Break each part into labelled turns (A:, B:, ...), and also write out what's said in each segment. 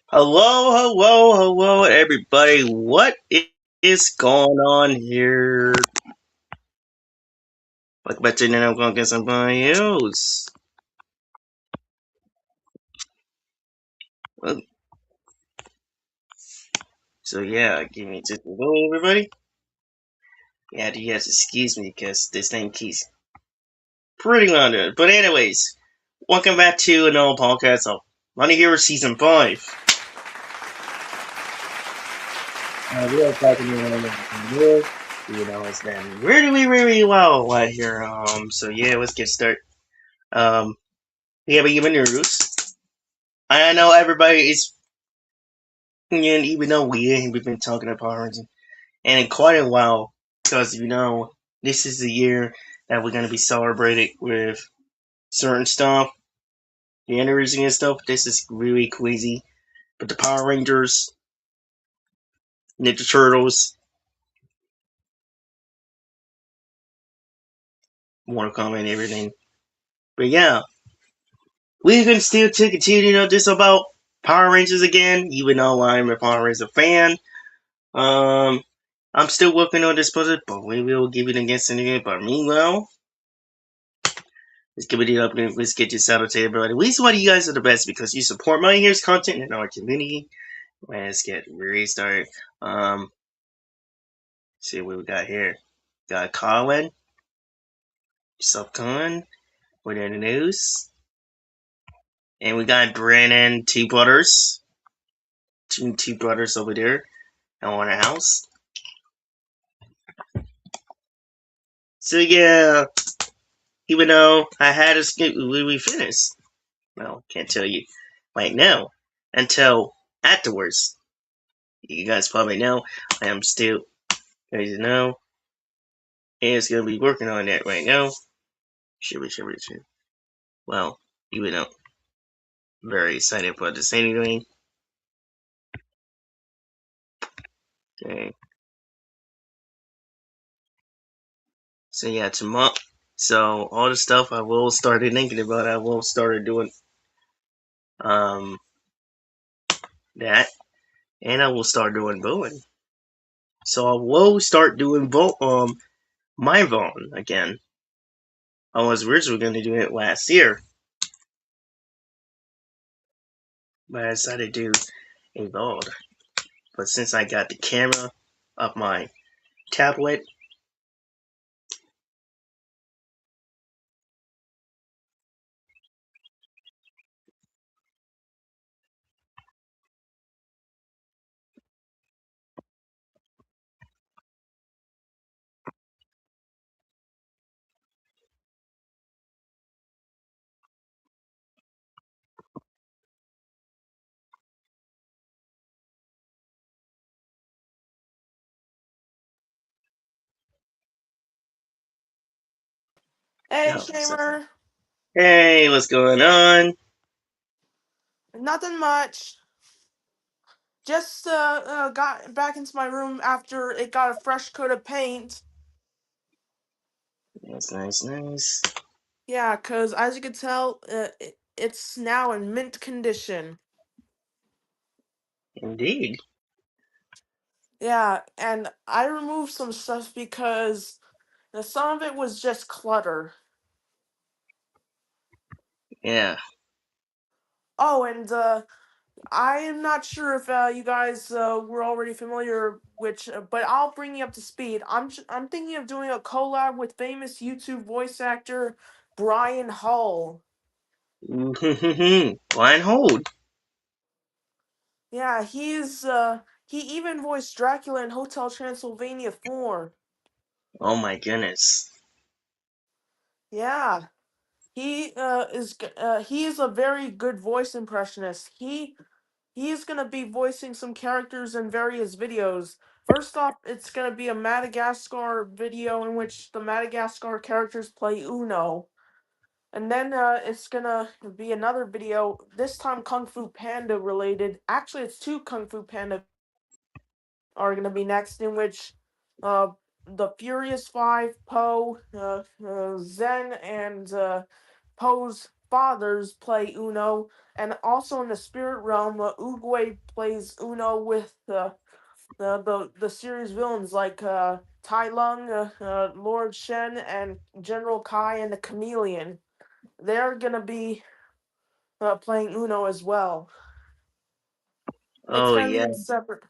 A: Hello, everybody. What is going on here? Welcome back to the I'm gonna get somebody else. Well, so yeah, give me just hello, everybody. Yeah, you guys excuse me because this thing keeps pretty loud. But anyways, welcome back to another podcast of Money Hero Season 5. We are talking about it's been really well right here. So yeah, let's get started. Um, we have even news. I know everybody is, and even though we've been talking about Power Rangers and in quite a while, because this is the year that we're gonna be celebrating with certain stuff, the anniversary and stuff. This is really crazy. But the Power Rangers, Ninja Turtles, Mortal Kombat, and everything. But yeah, we're gonna still to continue this about Power Rangers again, even though I'm a Power Ranger fan. Um, I'm still working on this project, but we will give it against it again. But meanwhile, let's give it up. Let's get this out to everybody. We just want you guys are the best because you support my here's content in our community. Let's get really started. See what we got here. Got Colin, Subcon, within the news, and we got Brandon, two brothers, two brothers over there, in our house. So yeah, even though I had a skip, we finished. Well, can't tell you right now until afterwards. You guys probably know I am still, as you know, is gonna be working on that right now. Shiver. Well, even though very excited for this anyway. Okay. So yeah, tomorrow. So all the stuff I will started thinking about, I will start doing um that, and I will start doing bowling. So I will start doing my bowling again. I was originally going to do it last year, but I decided to do a ball. But since I got the camera of my tablet,
B: Hey,
A: oh, so,
B: Shamer.
A: hey, what's going on?
B: Nothing much. Just got back into my room after it got a fresh coat of paint.
A: That's nice.
B: Yeah, 'cause as you can tell, it's now in mint condition.
A: Indeed.
B: Yeah, and I removed some stuff because some of it was just clutter.
A: Yeah.
B: Oh, and I am not sure if you guys were already familiar, but I'll bring you up to speed. I'm thinking of doing a collab with famous YouTube voice actor Brian Hull.
A: Blind hold.
B: Yeah, he even voiced Dracula in Hotel Transylvania 4.
A: Oh my goodness.
B: Yeah, he is a very good voice impressionist. He's gonna be voicing some characters in various videos. First off, it's gonna be a Madagascar video in which the Madagascar characters play Uno. And then it's gonna be another video, this time Kung Fu Panda related. Actually, it's two Kung Fu Panda are going to be next, in which uh, the Furious Five, Poe, Zen, and Poe's fathers play Uno, and also in the spirit realm, Oogway plays Uno with the series villains like Tai Lung, Lord Shen, and General Kai and the Chameleon. They're gonna be playing Uno as well. It's
A: Oh
B: gonna be
A: yeah,
B: in separate.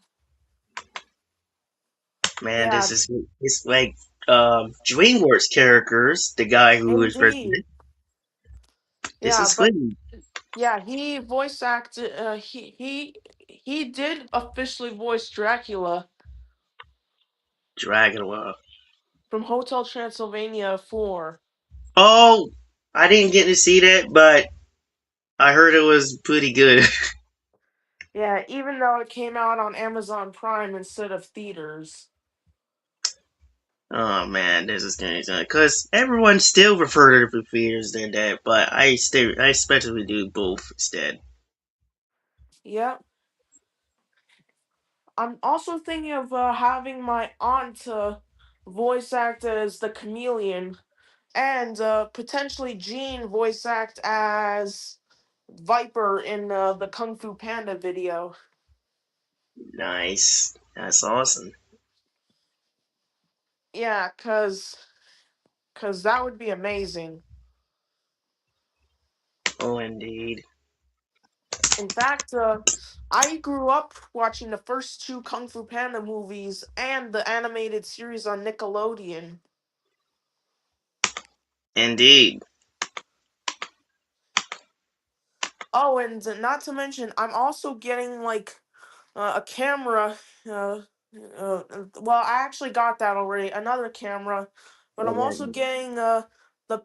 A: man,
B: Yeah,
A: this is it's like DreamWorks characters. The guy who is
B: indeed.
A: president. This
B: Yeah,
A: is
B: but
A: good.
B: yeah, he voice acted. He did officially voice Dracula
A: Dracula.
B: from Hotel Transylvania 4.
A: Oh, I didn't get to see that, but I heard it was pretty good.
B: Yeah, even though it came out on Amazon Prime instead of theaters.
A: Oh man, this is gonna because everyone still refer to the theaters than that, but I especially do both instead.
B: Yep. I'm also thinking of having my aunt voice act as the chameleon, and potentially Jean voice act as Viper in the Kung Fu Panda video.
A: Nice, that's awesome.
B: Yeah, cause that would be amazing.
A: Oh indeed,
B: In fact, I grew up watching the first two Kung Fu Panda movies and the animated series on Nickelodeon.
A: indeed.
B: Oh, and not to mention, I'm also getting like a camera. Uh, well, I actually got that already. Another camera, but I'm also getting the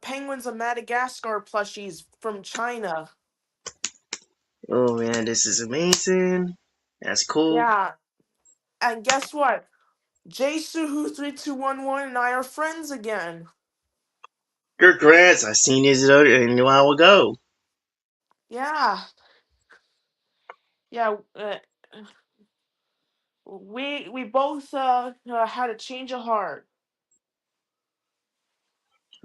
B: Penguins of Madagascar plushies from China.
A: Oh man, this is amazing. That's cool.
B: Yeah, and guess what? Jsuhu3211 and I are friends again.
A: Congrats! I seen this a while ago.
B: Yeah, yeah. We both had a change of heart.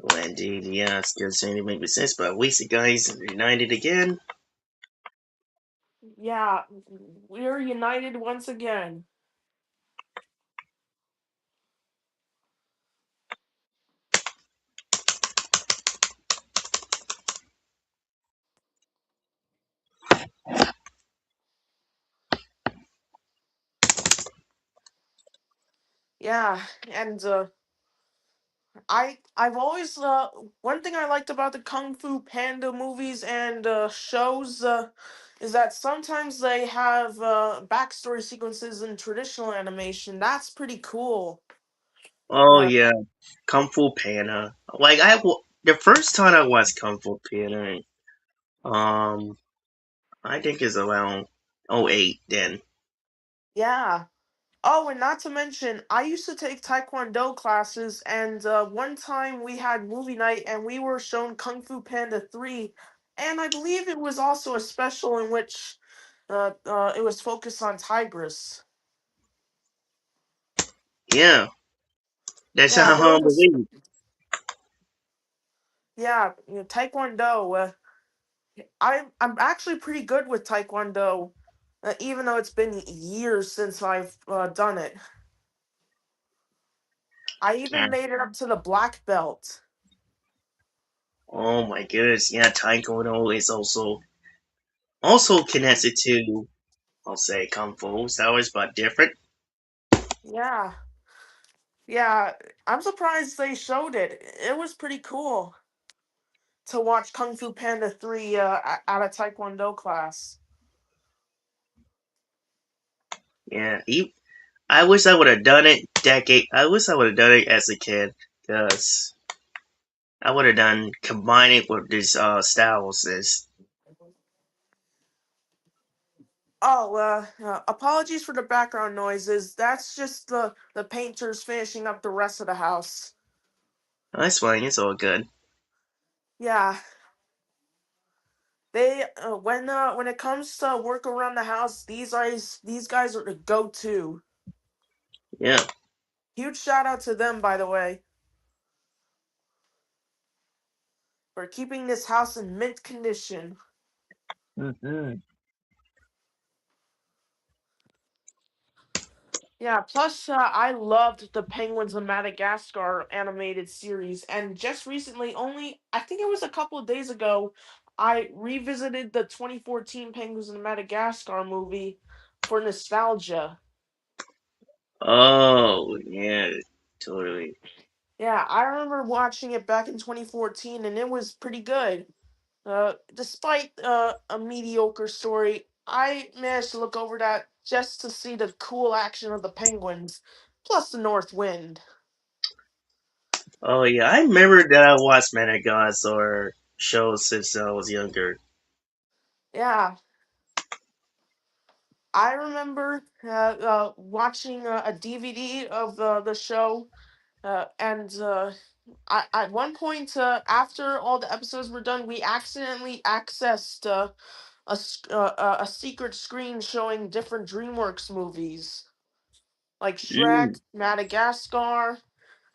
A: Well, indeed, yeah, it's good saying it make sense, but at least the guys are united again.
B: Yeah, we're united once again. Yeah, and I've always one thing I liked about the Kung Fu Panda movies and shows is that sometimes they have backstory sequences in traditional animation. That's pretty cool.
A: Oh
B: Uh,
A: yeah, Kung Fu Panda. Like the first time I watched Kung Fu Panda, um, I think it's around '08 then.
B: yeah. Oh, and not to mention, I used to take Taekwondo classes, and one time we had movie night and we were shown Kung Fu Panda 3, and I believe it was also a special in which it was focused on Tigress.
A: Yeah, that's
B: Yeah,
A: how
B: there
A: I
B: was
A: believe.
B: yeah, Taekwondo. I'm actually pretty good with Taekwondo, even though it's been years since I've done it. I
A: Yeah.
B: even made it up to the black belt.
A: Oh my goodness, yeah, Taekwondo is also connected to I'll say Kung Fu styles, but different.
B: Yeah. Yeah, I'm surprised they showed it. It was pretty cool to watch Kung Fu Panda 3 at a Taekwondo class.
A: Yeah, I wish I would have done it decade. I wish I would have done it as a kid, because I would have done combining with these styles. Is
B: Oh, apologies for the background noises. That's just the painters finishing up the rest of the house.
A: that's fine. It's all good.
B: Yeah, they when it comes to work around the house, these guys are the go-to.
A: Yeah.
B: Huge shout out to them, by the way. for keeping this house in mint condition.
A: Hmm.
B: Yeah, plus I loved the Penguins of Madagascar animated series, and just recently, only I think it was a couple of days ago, I revisited the 2014 Penguins of Madagascar movie for nostalgia.
A: Oh, yeah, totally.
B: Yeah, I remember watching it back in 2014, and it was pretty good. Despite a mediocre story, I managed to look over that just to see the cool action of the Penguins, plus the North Wind.
A: Oh, yeah, I remember that I watched Madagascar shows since I was younger.
B: Yeah, I remember watching a DVD of the show, and at one point, after all the episodes were done, we accidentally accessed a secret screen showing different DreamWorks movies like
A: Mm.
B: Shrek, Madagascar,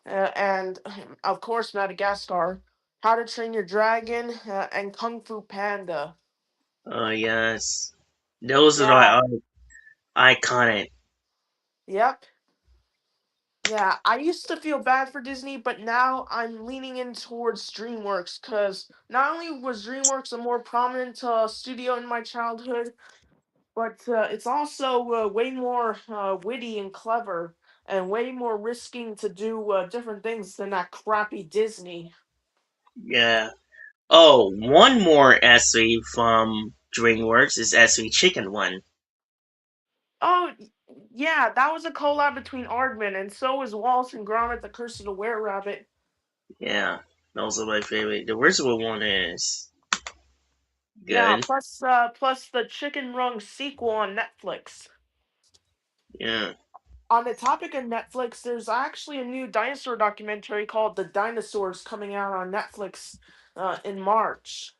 B: and of course Madagascar, How to Train Your Dragon, and Kung Fu Panda.
A: Oh, yes. Those are
B: Yeah,
A: like iconic.
B: yep. Yeah, I used to feel bad for Disney, but now I'm leaning in towards DreamWorks because not only was DreamWorks a more prominent studio in my childhood, but it's also way more witty and clever and way more risking to do different things than that crappy Disney.
A: Yeah. Oh, one more SE from DreamWorks is SE Chicken One.
B: Oh, yeah, that was a collab between Aardman, and so was Wallace and Gromit: The Curse of the Were-Rabbit.
A: Yeah, those are my favorite. The original one is
B: Yeah,
A: good.
B: plus the Chicken Run sequel on Netflix.
A: Yeah,
B: On the topic of Netflix, there's actually a new dinosaur documentary called The Dinosaurs coming out on Netflix in March.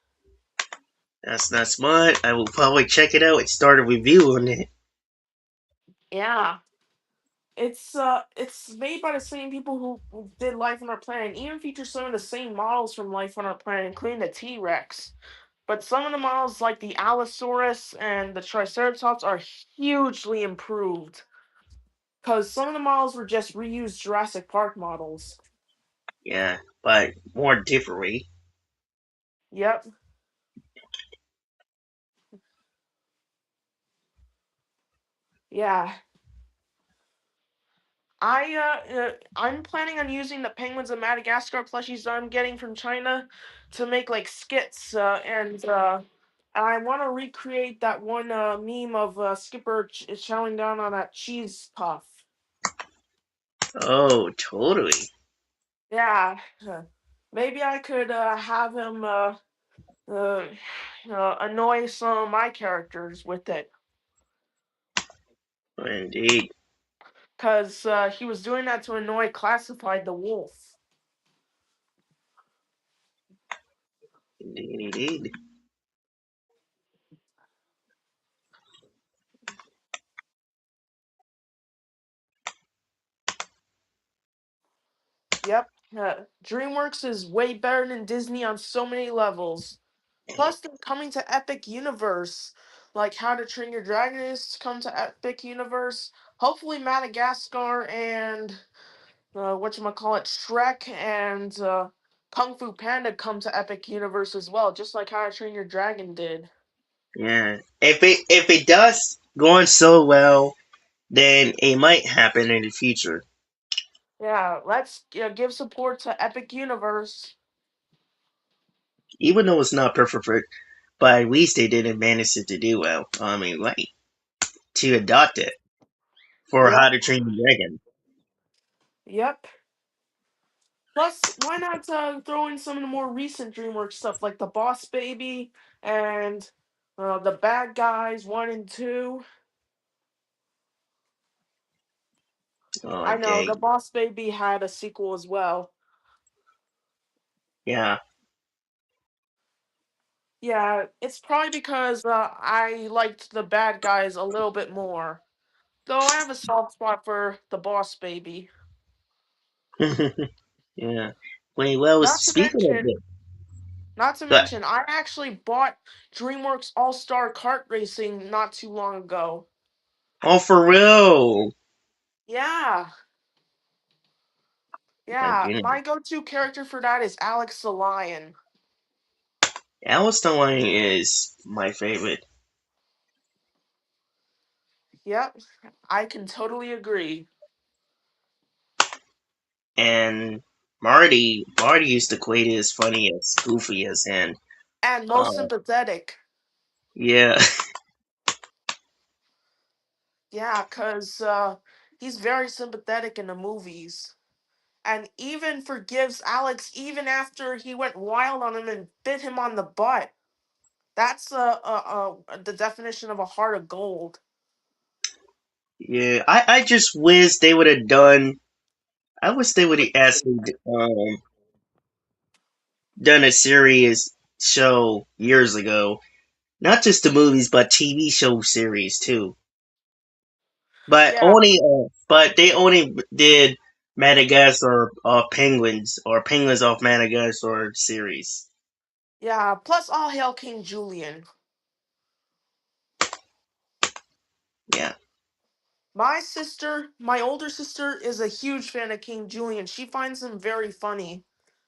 A: that's smart. I will probably check it out and start a review on it.
B: Yeah, it's made by the same people who did Life on Our Planet, and even features some of the same models from Life on Our Planet, including the T Rex. But some of the models, like the Allosaurus and the Triceratops, are hugely improved. Because some of the models were just reused Jurassic Park models.
A: Yeah, but more differently.
B: Yep. Yeah. I'm planning on using the Penguins of Madagascar plushies that I'm getting from China to make like skits, and I want to recreate that one meme of Skipper chowing down on that cheese puff.
A: Oh, totally.
B: Yeah, maybe I could have him uh, annoy some of my characters with it,
A: Indeed,
B: cause he was doing that to annoy Classified the Wolf.
A: indeed.
B: Yep. DreamWorks is way better than Disney on so many levels. Plus, they're coming to Epic Universe. Like How to Train Your Dragon is to come to Epic Universe. Hopefully, Madagascar and whatchamacallit, Shrek and Kung Fu Panda come to Epic Universe as well, just like How to Train Your Dragon did.
A: Yeah, if it does going so well, then it might happen in the future.
B: Yeah, let's give support to Epic Universe.
A: Even though it's not perfect, but at least they didn't manage it to do well. I mean, like to adopt it for How
B: Yep.
A: to Train Your Dragon.
B: Yep. Plus, why not throw in some of the more recent DreamWorks stuff like the Boss Baby and the Bad Guys 1 and 2?
A: Oh,
B: I know
A: dang.
B: the Boss Baby had a sequel as well.
A: Yeah.
B: Yeah, it's probably because I liked the Bad Guys a little bit more. Though I have a soft spot for the Boss Baby.
A: Yeah. Wait, well,
B: Not to
A: speaking of
B: mention,
A: it.
B: Not to
A: But
B: mention, I actually bought DreamWorks All Star Kart Racing not too long ago.
A: oh, for real?
B: Yeah,
A: My
B: yeah.
A: goodness,
B: My go-to character for that is Alex the Lion.
A: Alice the Lion is my favorite,
B: Yep, I can totally agree.
A: and Marty is the greatest, funniest, goofiest, and
B: And most
A: uh,
B: sympathetic.
A: yeah,
B: Yeah, cause he's very sympathetic in the movies, and even forgives Alex even after he went wild on him and bit him on the butt. That's the definition of a heart of gold.
A: yeah. I just wish they would have done. I wish they would have actually done a serious show years ago. Not just the movies, but TV show series too.
B: Yeah,
A: But they only did Madagascar or Penguins of Madagascar series.
B: yeah. Plus, all hail King Julian.
A: Yeah,
B: My older sister, is a huge fan of King Julian. She finds him very funny.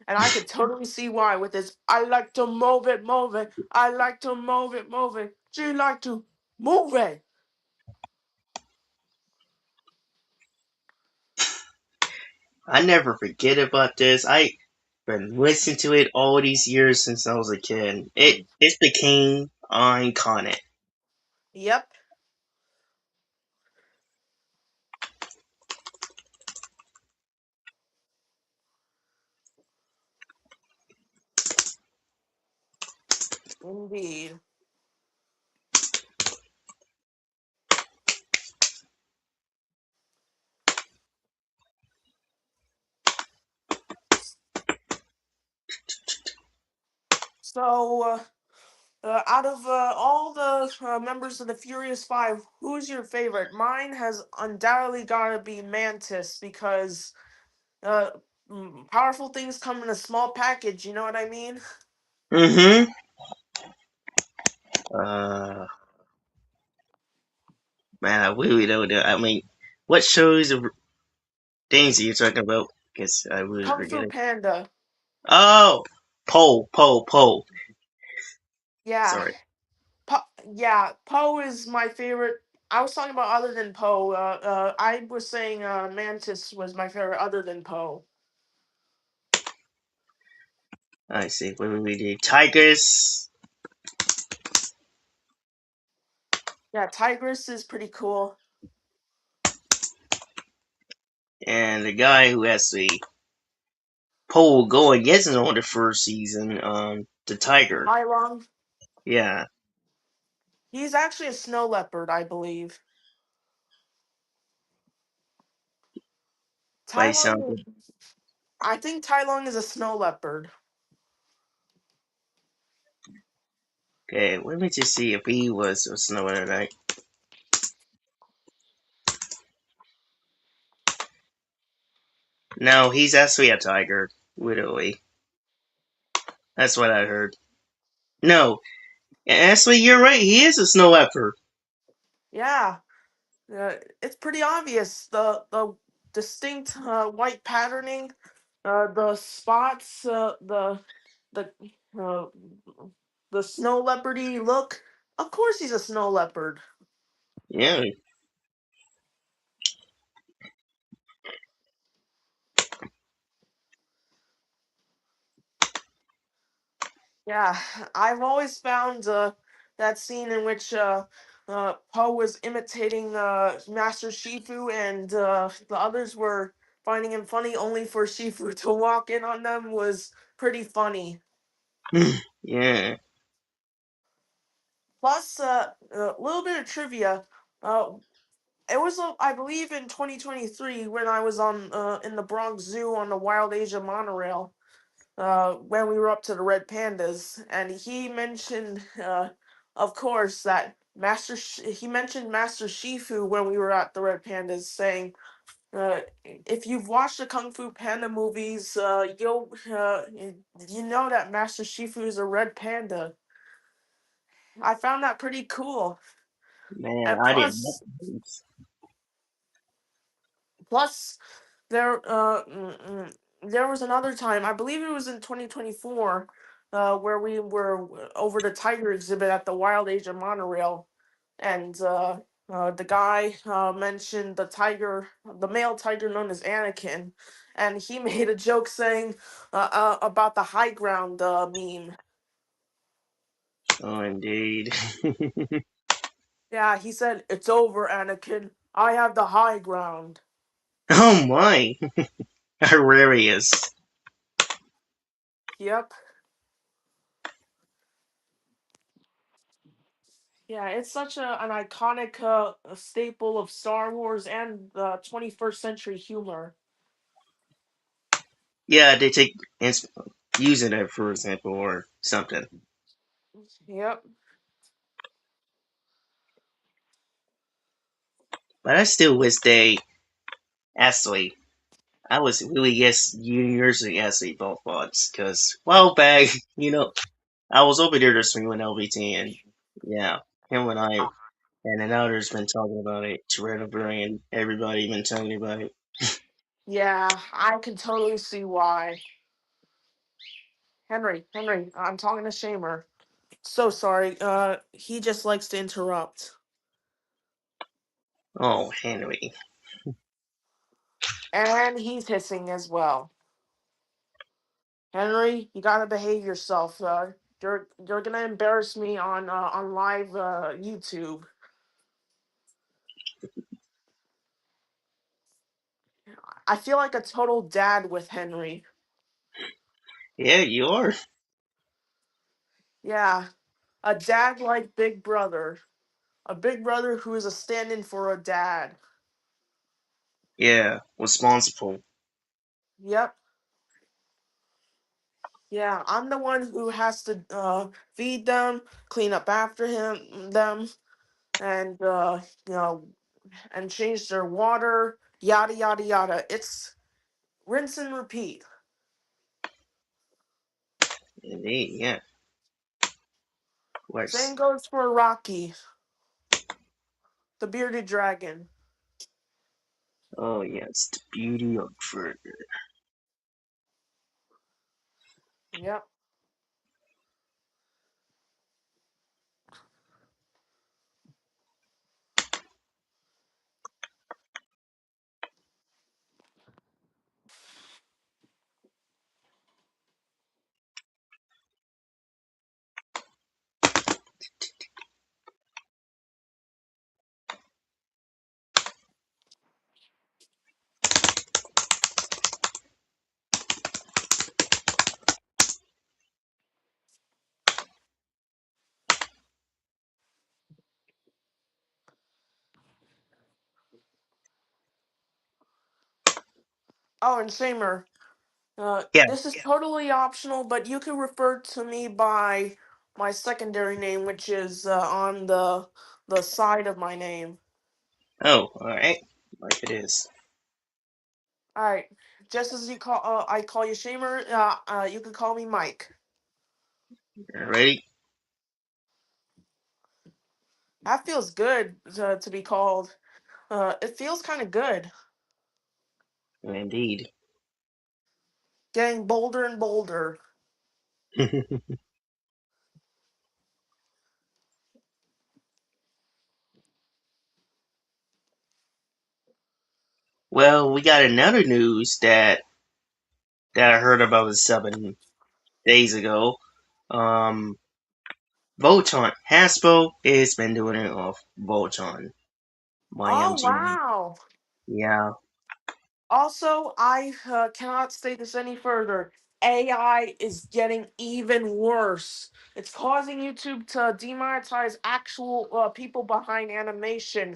B: And I could totally see why with his I like to move it, move it. I like to move it, move it. She like to move it.
A: I never forget about this. I been listening to it all these years since I was a kid. It became iconic.
B: Yep, indeed. So, out of all the members of the Furious Five, who's your favorite? Mine has undoubtedly got to be Mantis because uh, powerful things come in a small package. You know what I mean?
A: Mm-hmm. Uh, man, I really don't know. I mean, what shows or things are you talking about? Guess I really
B: Kung
A: forget
B: Fu
A: it.
B: Panda.
A: Oh, Poe.
B: Yeah,
A: Sorry.
B: yeah. Poe is my favorite. I was talking about other than Poe. I was saying Mantis was my favorite other than Poe.
A: I see. What do we do? Tigers
B: Yeah, Tigress is pretty cool.
A: and the guy who has the pole going isn't on the first season. The tiger.
B: Tai Long.
A: Yeah,
B: He's actually a snow leopard, I believe.
A: by
B: Tai
A: something.
B: Long. I think Tai Long is a snow leopard.
A: Okay, let me just see if he was a snow tonight. No, he's actually a tiger. Literally, that's what I heard. No, actually, you're right. He is a snow leopard.
B: Yeah, it's pretty obvious. The distinct white patterning, the spots, the uh, the snow leopardy look. Of course, he's a snow leopard.
A: Yeah.
B: Yeah, I've always found that scene in which Poe was imitating Master Shifu, and the others were finding him funny, only for Shifu to walk in on them was pretty funny.
A: Yeah.
B: Plus, a little bit of trivia. Uh, it was, I believe, in 2023 when I was on in the Bronx Zoo on the Wild Asia monorail. When we were up to the red pandas, and he mentioned, of course, that he mentioned Master Shifu when we were at the red pandas, saying, If you've watched the Kung Fu Panda movies, you know that Master Shifu is a red panda. I found that pretty cool.
A: Man,
B: And
A: I didn't know
B: plus,
A: this.
B: plus there there was another time, I believe it was in 2024, where we were over the tiger exhibit at the Wild Asia monorail, and the guy mentioned the male tiger known as Anakin, and he made a joke saying about the high ground meme.
A: Oh, indeed.
B: Yeah, he said, "It's over, Anakin. I have the high ground."
A: Oh my, hilarious.
B: Yep. Yeah, it's such an iconic staple of Star Wars and 21st century humor.
A: Yeah, they take using it for example or something.
B: Yep.
A: But I still wish they actually. I was really yes university athlete both odds because well back I was over there to swing with LBT and yeah him and I and then others been talking about it. Tyrannoberry and everybody been talking about it.
B: Yeah, I can totally see why. Henry, I'm talking to Shamer. So sorry. He just likes to interrupt.
A: Oh Henry,
B: And he's hissing as well. Henry, you gotta behave yourself. You're gonna embarrass me on live YouTube. I feel like a total dad with Henry.
A: yeah you are.
B: Yeah, a dad like Big Brother. A big brother who is a stand-in for a dad.
A: Yeah, responsible.
B: Yep. Yeah, I'm the one who has to feed them, clean up after them, and you know, and change their water, yada yada yada. It's rinse and repeat.
A: Indeed, yeah, of
B: Same
A: course.
B: goes for Rocky, the bearded dragon.
A: Oh yes, the beauty of fur.
B: Yep. Oh, and Shamer,
A: Yeah.
B: this is totally optional, but you can refer to me by my secondary name, which is on the side of my name.
A: Oh, all right. Like it is.
B: All right. Just as I call you Shamer, you can call me Mike.
A: Ready?
B: That feels good to be called. It feels kind of good.
A: Indeed.
B: Getting bolder and bolder.
A: Well, we got another news that I heard about 7 days ago. Um, Voltron Hasbro has been doing it off Voltron. My
B: Oh
A: MG.
B: wow!
A: Yeah.
B: Also, I cannot state this any further. AI is getting even worse. It's causing YouTube to demonetize actual people behind animation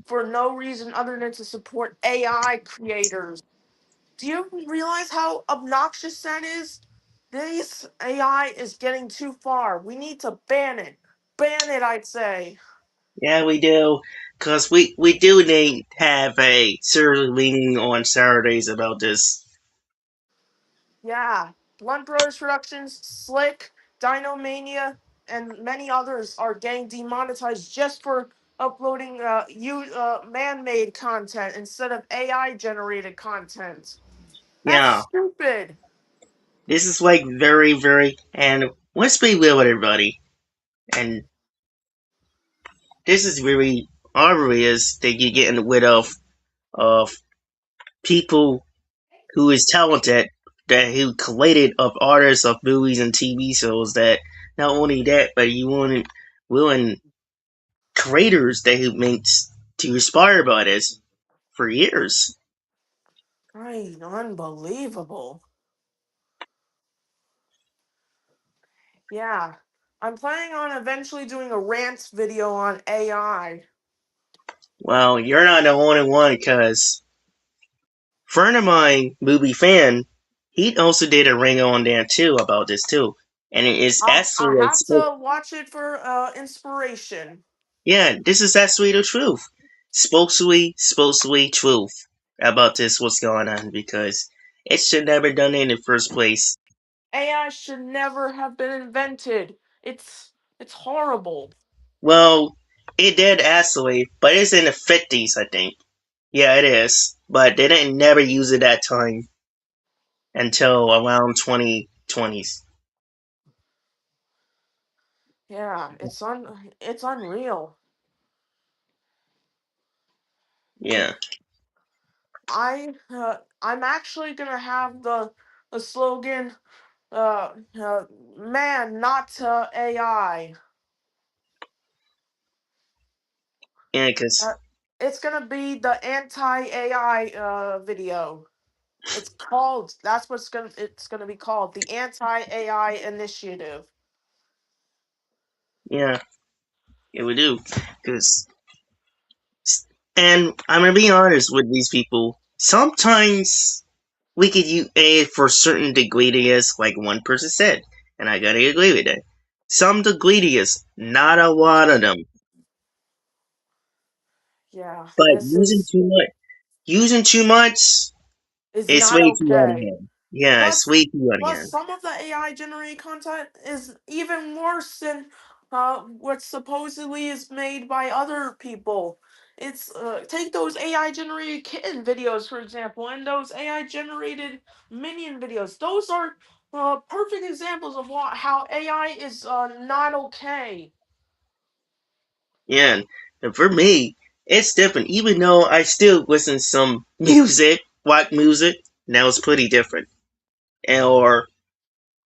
B: for no reason other than to support AI creators. Do you realize how obnoxious that is? This AI is getting too far. We need to ban it. Ban it, I'd say.
A: Yeah, we do. Cause we do need have a serious meeting on Saturdays about this.
B: Yeah, Blunt Brothers Productions, Slick, Dinomania, and many others are getting demonetized just for uploading man-made content instead of AI-generated content. That's
A: Yeah,
B: stupid.
A: this is like very and let's be real with everybody. And this is really obvious that you're getting rid of people who is talented that who collated of artists of movies and TV shows that not only that but you want willing creators that who makes to inspire by this for years.
B: Right, unbelievable. Yeah, I'm planning on eventually doing a rant video on AI.
A: Well, you're not the only one because friend of mine, movie fan, he also did a ring on there too about this too. And it is
B: I
A: actually
B: have to watch it for inspiration.
A: yeah, this is actually the truth. Supposedly truth about this what's going on because it should never done it in the first place.
B: AI should never have been invented. It's horrible.
A: Well, it did actually, but it's in the 50s, I think. Yeah, it is. But they didn't never use it that time until around 2020s.
B: Yeah, it's unreal.
A: Yeah.
B: I'm actually gonna have the slogan man not AI.
A: Yeah, because,
B: Uh, it's gonna be the anti AI video. That's what's it's gonna be called, the anti AI initiative.
A: yeah, it would do. Because, and I'm going to be honest with these people. Sometimes we could use it for certain ingredients, like one person said. And I gotta agree with that. Some ingredients, not a lot of them.
B: Yeah,
A: But
B: this
A: using too much,
B: is
A: it's
B: not
A: way too out of
B: okay.
A: hand. Yeah, it's
B: Plus,
A: way too out of
B: plus,
A: hand.
B: some of the AI generated content is even worse than what supposedly is made by other people. It's take those AI generated kitten videos for example, and those AI generated minion videos. Those are perfect examples of how AI is not okay.
A: Yeah, and for me, it's different. Even though I still listen to some music, rock music, now it's pretty different. Or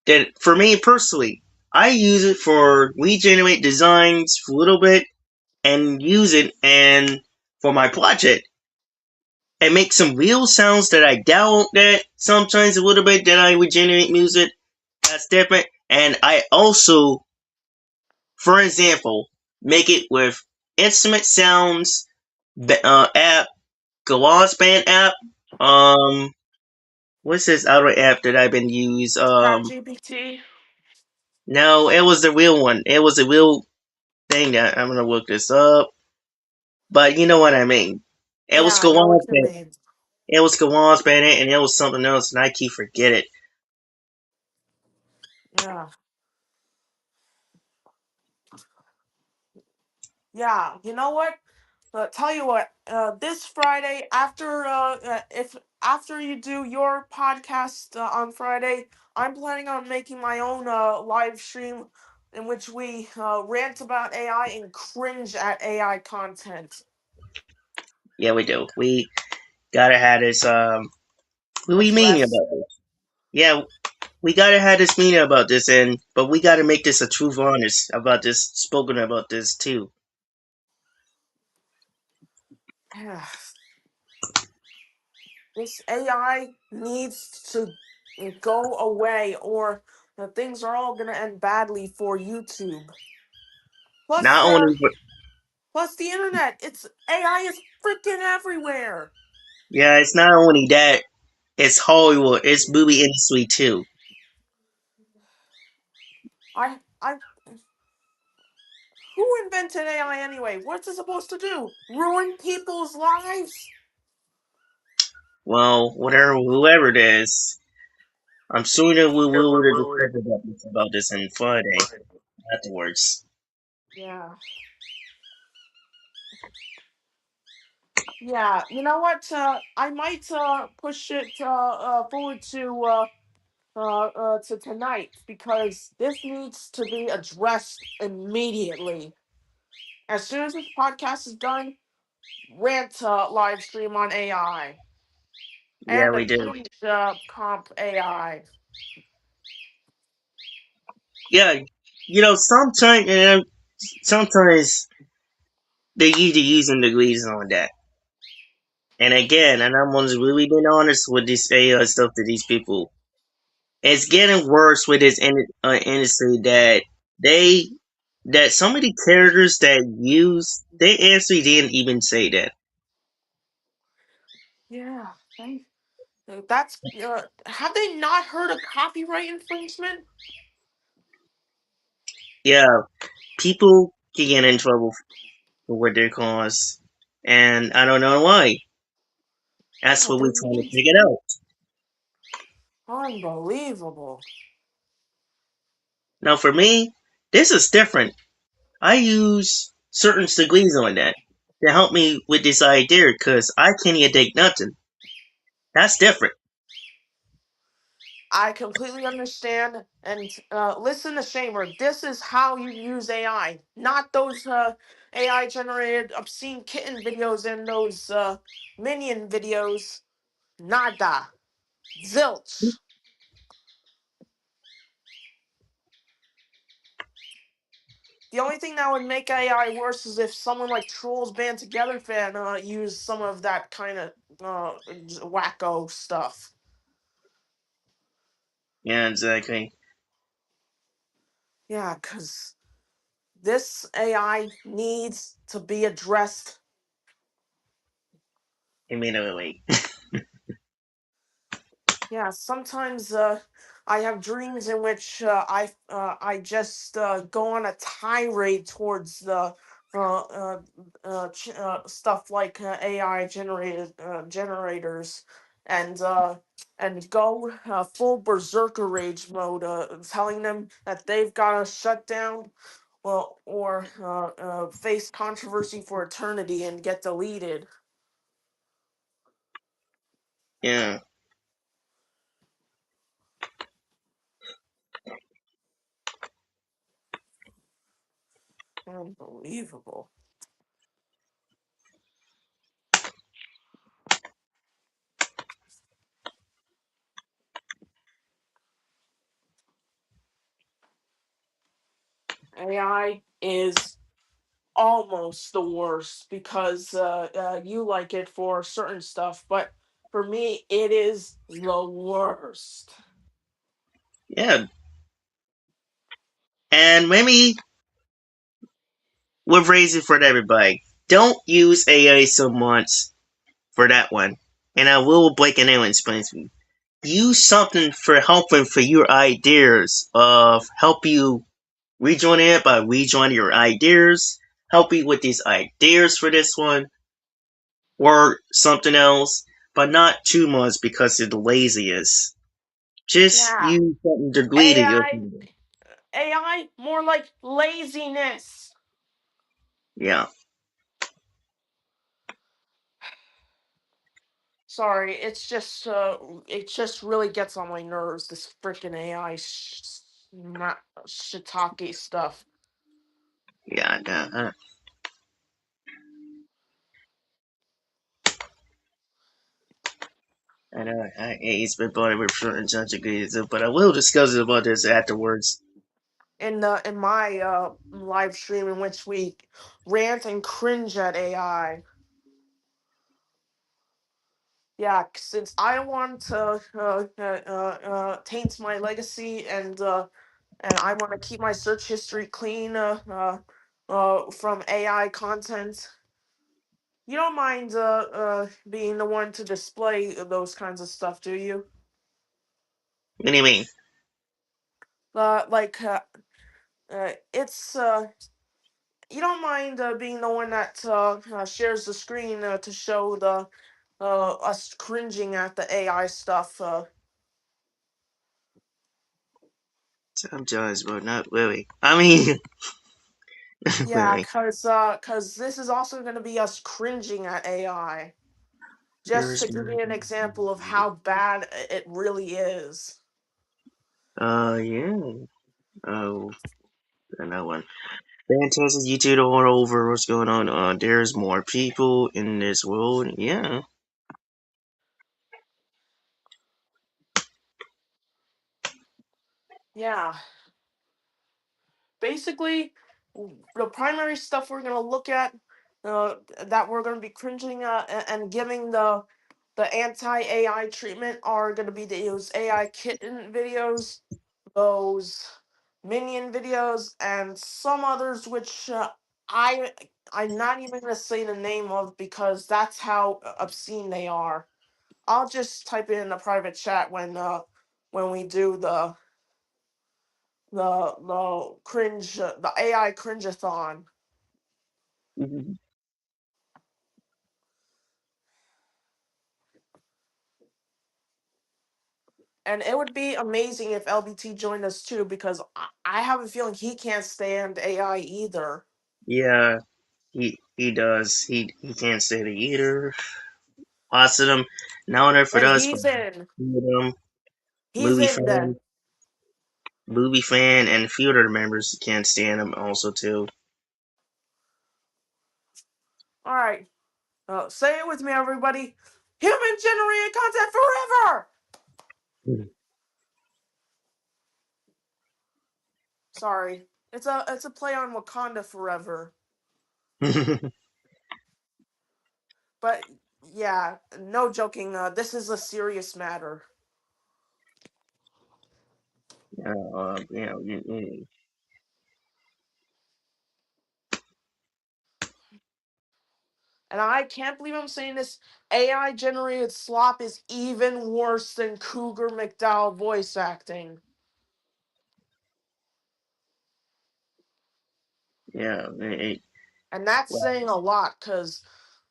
A: that for me personally, I use it for regenerate designs for a little bit and use it and for my project and make some real sounds that I download that sometimes a little bit. Then I regenerate music. That's different. And I also, for example, make it with instrument sounds app, GarageBand app. Um, what's this other app that I've been use?
B: ChatGPT.
A: No, it was the real one. It was a real thing that I'm gonna look this up. But you know what I mean. It
B: Yeah,
A: was
B: I know what you
A: GarageBand.
B: mean.
A: It was GarageBand, and it was something else, and I keep forget it.
B: Yeah. Yeah, you know what? Tell you what. This Friday, if after you do your podcast on Friday, I'm planning on making my own live stream in which we rant about AI and cringe at AI content.
A: Yeah, we do. We gotta have this. We meeting
B: Address.
A: about this. Yeah, we gotta have this meeting about this, and but we gotta make this a truth honest about this, spoken about this too.
B: This AI needs to go away, or things are all gonna end badly for YouTube. Plus,
A: Not only,
B: plus the internet. It's AI is freaking everywhere.
A: yeah, it's not only that. It's Hollywood. It's movie industry too.
B: I Who invented AI anyway? What's it supposed to do? Ruin people's lives?
A: Well, whatever, whoever it is, I'm sure that we will discover about this on Friday afterwards.
B: Yeah. Yeah, you know what? I might push it forward to tonight because this needs to be addressed immediately. As soon as this podcast is done, rant live stream on AI
A: Yeah,
B: and a
A: we do.
B: cringe comp AI.
A: Yeah, sometimes they need to using degrees on that. And again, and I'm just really being honest with this AI stuff to these people. It's getting worse with this industry they that some of the characters that use they actually didn't even say that.
B: Yeah, that's. Have they not heard of copyright infringement?
A: Yeah, people can get in trouble for what they cause, and I don't know why. That's
B: Yeah,
A: what
B: they
A: we're trying to
B: need.
A: figure out.
B: Unbelievable.
A: Now, for me, this is different. I use certain degrees on that to help me with this idea because I can't even take nothing. That's different.
B: I completely understand. And listen to Shamer. This is how you use AI, not those AI generated obscene kitten videos and those minion videos. Nada. Zilch. The only thing that would make AI worse is if someone like Trolls Band Together fan used some of that kind of wacko stuff.
A: Yeah, exactly.
B: Yeah, because this AI needs to be addressed.
A: Immediately.
B: Yeah, sometimes I have dreams in which I just go on a tirade towards the stuff like AI generated generators, and go full berserker rage mode, telling them that they've got to shut down, well, or face controversy for eternity and get deleted.
A: Yeah.
B: Unbelievable. AI is almost the worst because you like it for certain stuff, but for me, it is the worst.
A: Yeah. And maybe we're raising for everybody. Don't use AI so much for that one. And I will break it down and explain to you. Use something for helping for your ideas of help you rejoin it by rejoining your ideas, help you with these ideas for this one, or something else, but not too much because of the laziest. Just
B: Yeah,
A: use something to agree to your
B: AI, AI, more like laziness.
A: yeah.
B: Sorry, it just really gets on my nerves. This freaking AI shiitake stuff.
A: Yeah, I know it's been bothered with certain such degrees, but I will discuss about this afterwards.
B: In my live stream in which we rant and cringe at AI. Yeah, since I want to taint my legacy and I want to keep my search history clean from AI content. You don't mind being the one to display those kinds of stuff, do you?
A: What do you mean?
B: Like it's you don't mind being the one that shares the screen to show the us cringing at the AI stuff.
A: Sometimes, but not really. I mean,
B: Yeah,
A: really.
B: cause this is also going to be us cringing at AI. Just
A: There's
B: to give you an example of how bad it really is.
A: yeah. Oh, another one. Fantastic, you two don't want over what's going on. There's more people in this world. Yeah.
B: Yeah, basically, the primary stuff we're going to look at, that we're going to be cringing at and giving the anti AI treatment are going to be those AI kitten videos, those minion videos, and some others which I I'm not even going to say the name of because that's how obscene they are. I'll just type it in the private chat when we do the cringe the AI cringeathon.
A: Mhm.
B: And it would be amazing if LBT joined us too, because I have a feeling he can't stand AI either.
A: Yeah, he does. He can't say the either. Lots of them. Not only for
B: And
A: us, but them,
B: he's
A: movie
B: in then.
A: fan, movie fan, and a few other members can't stand him also too.
B: All right, say it with me, everybody. Human generated content forever. Sorry, it's a play on Wakanda forever. But yeah, no joking. This is a serious matter.
A: Mm.
B: And I can't believe I'm saying this. AI generated slop is even worse than Cougar McDowell voice acting.
A: Yeah,
B: And that's
A: well,
B: saying a lot because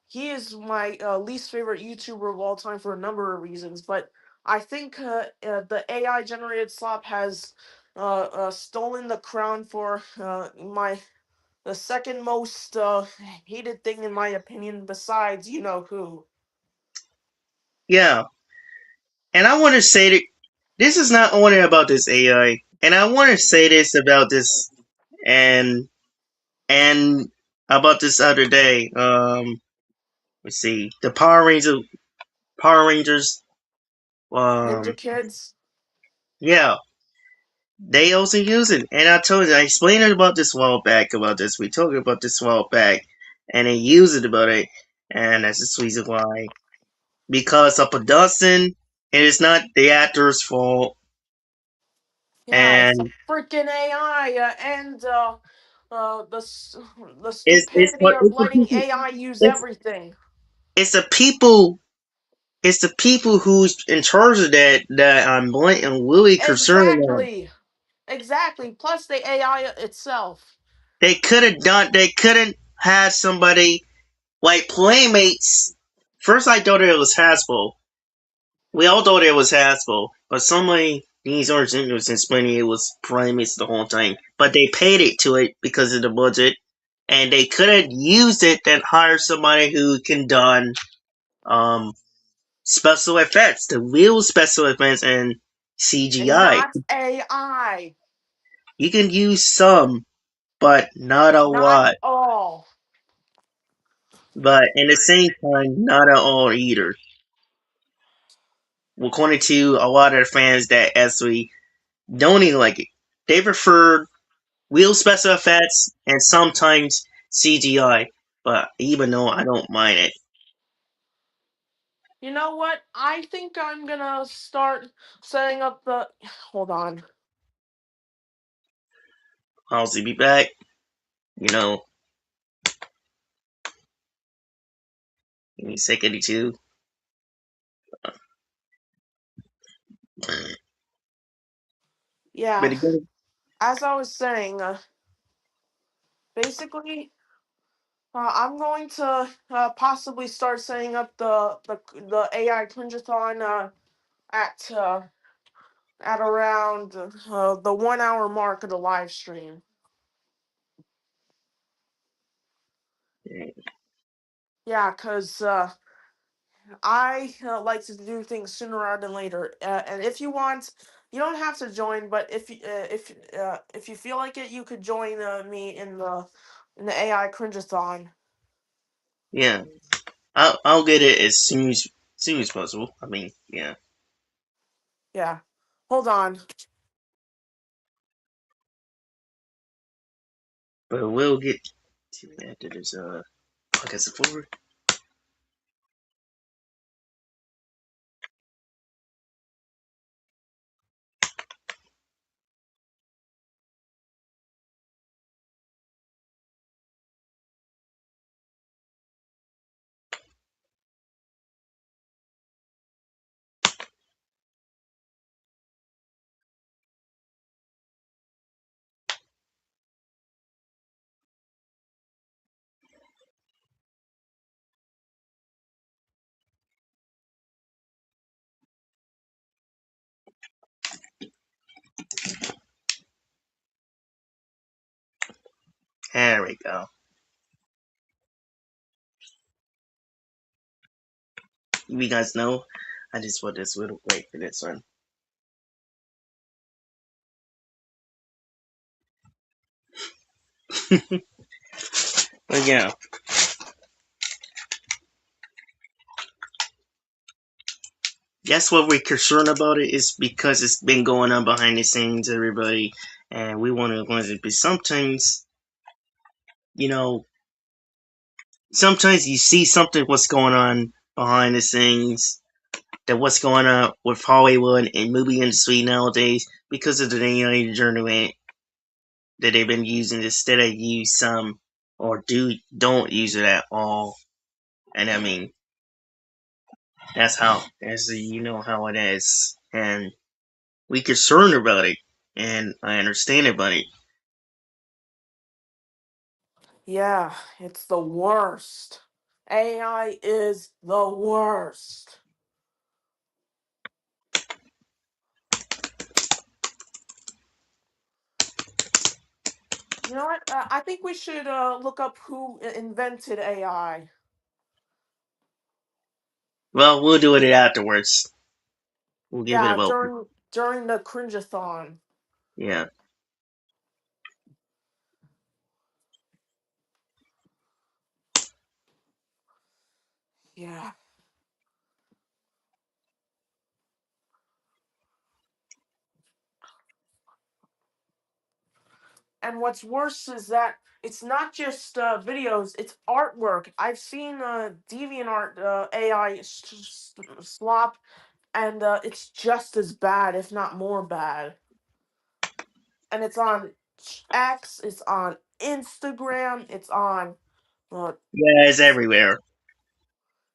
B: he is my least favorite YouTuber of all time for a number of reasons. But I think the AI generated slop has stolen the crown for my the second most hated thing in my opinion, besides you know who.
A: yeah. And I want to say that this is not only about this AI, and I want to say this about this and and about this other day. Let's see, the Power Rangers.
B: Ninja
A: Um,
B: Kids.
A: yeah, they also use it, and I told you, I explained it about this a while back about this. We talked about this a while back, and they use it about it, and that's the reason why. Because of production, it is not the actor's fault,
B: Yeah, it's a
A: and
B: freaking AI, and the the
A: it's
B: stupidity
A: what
B: of letting AI use
A: it's
B: everything.
A: it's the people it's the people who's in charge of that I'm blatant really concerned about.
B: Exactly, exactly. Plus the AI itself.
A: They couldn't have somebody like Playmates. First I thought it was Hasbro. We all thought it was Hasbro, but somebody these originals explaining it was Playmates the whole time. But they paid it to it because of the budget, and they could have used it and hired somebody who can done um special effects, the real special effects and
B: And
A: CGI.
B: not AI.
A: You can use some, but not a
B: Not
A: lot.
B: all.
A: But in the same time, not at all either. According to a lot of fans that actually don't even like it, they prefer real special effects and sometimes CGI. But even though I don't mind it,
B: You know what? I think I'm gonna start setting up the. Hold on.
A: I'll see be back. You know, give me a second or two. But
B: Yeah,
A: again,
B: as I was saying, Basically, I'm going to possibly start setting up the AI cringeathon at around the 1 hour mark of the live stream. Yeah, cause I like to do things sooner rather than later. And if you want, you don't have to join, but if you feel like it, you could join me in the AI cringeathon.
A: Yeah, I'll get it as soon as possible. I mean, yeah,
B: Yeah, hold on.
A: but we'll get to it after this podcast is forward. There we go. You guys know, I just want this little wait for this one. But yeah, that's what we're concerned about it is because it's been going on behind the scenes, everybody, and we want to. But sometimes, you know, sometimes you see something what's going on behind the scenes, that what's going on with Hollywood and movie industry nowadays because of the AI journey that they've been using instead of use some or don't use it at all. And I mean, that's how as you know how it is, and we concerned about it, and I understand about it.
B: Yeah, it's the worst. AI is the worst. You know what? I think we should look up who invented AI.
A: Well, we'll do it afterwards. We'll give it
B: Yeah,
A: about
B: during the cringeathon.
A: yeah.
B: Yeah. And what's worse is that it's not just videos; it's artwork. I've seen DeviantArt AI slop, and it's just as bad, if not more bad. And it's on X, it's on Instagram, it's on, uh,
A: Yeah, it's everywhere.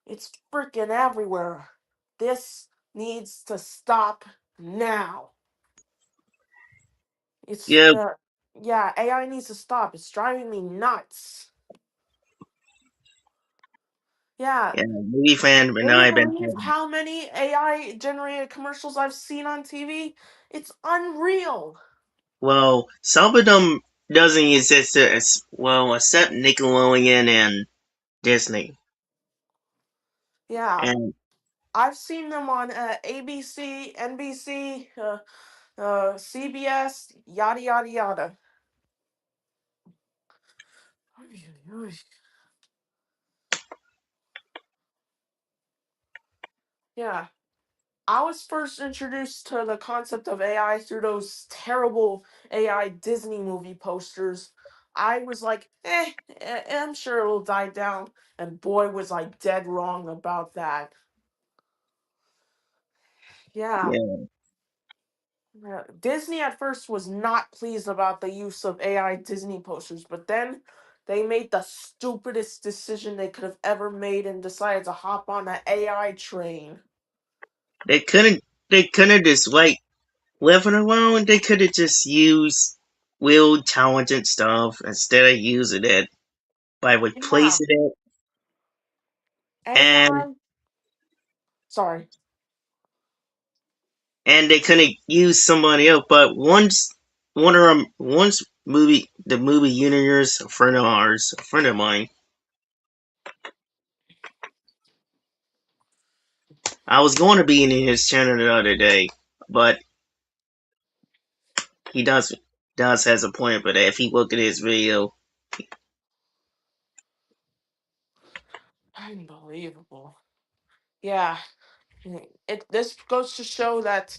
B: it's freaking everywhere. This needs to stop now. It's
A: Yeah,
B: yeah, AI needs to stop. It's driving me nuts. Yeah,
A: yeah. Movie fan, and
B: can you
A: I've been.
B: believe how many AI generated commercials I've seen on TV? It's unreal.
A: Well, some of them doesn't exist as well, except Nickelodeon and Disney.
B: Yeah,
A: And
B: I've seen them on ABC, NBC, CBS, yada yada yada. Yeah, I was first introduced to the concept of AI through those terrible AI Disney movie posters. I was like, I'm sure it'll die down. And boy, was I dead wrong about that. Yeah,
A: yeah,
B: Disney at first was not pleased about the use of AI Disney posters, but then they made the stupidest decision they could have ever made and decided to hop on the AI train.
A: they couldn't. They couldn't just like living alone. They could have just used. real talented stuff instead of using it by
B: Yeah,
A: replacing it, and
B: AI. Sorry.
A: they couldn't use somebody else. But once the movie universe, a friend of mine, I was going to be in his channel the other day, but he does has a point. But if he look at his video,
B: Unbelievable. Yeah, it this goes to show that